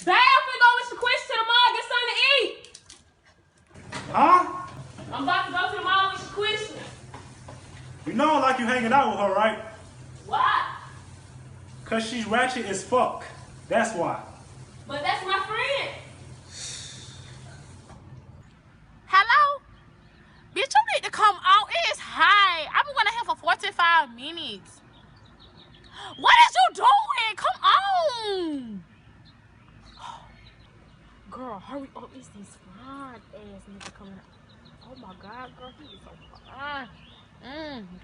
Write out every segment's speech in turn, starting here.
Babe, I'm finna go with Shaquisha to the mall, get something to eat. Huh? I'm about to go to the mall with Shaquisha. You know I like you hanging out with her, right? Why? Cause she's ratchet as fuck. That's why. But that's my friend. Hello? Bitch, you need to come out. It's hot. I've been waiting here for 45 minutes. What is you doing? Come on. Girl, hurry up. It's this fine ass nigga coming out. Oh my God, girl. He is so fine.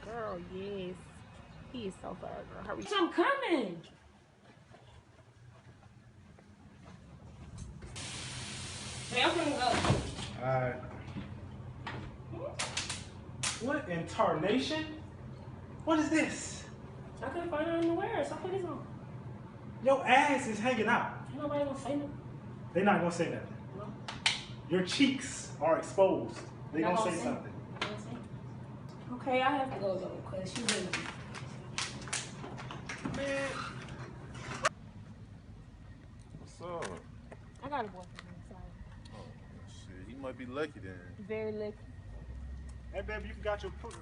Girl, yes. He is so fine, girl. Hurry. I'm coming. Hey, I'm finna go. Alright. What in tarnation? What is this? I couldn't find her in the wear, so I put this on. Your ass is hanging out. Ain't nobody gonna say nothing. They're not gonna say nothing. No. Your cheeks are exposed. They're Not gonna gonna say say. something. Okay, I have to go though, because she's in. Man. What's up? I got a boyfriend. Sorry. Oh, shit. He might be lucky then. Very lucky. Hey, baby, you forgot your foot.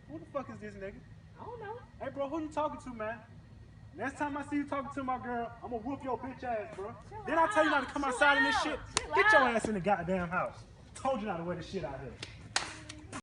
Who the fuck is this nigga? I don't know. Hey, bro, who you talking to, man? Next time I see you talking to my girl, I'm gonna whoop your bitch ass, bro. Then I tell you not to come outside in this shit. Get your ass in the goddamn house. Told you not to wear this shit out here.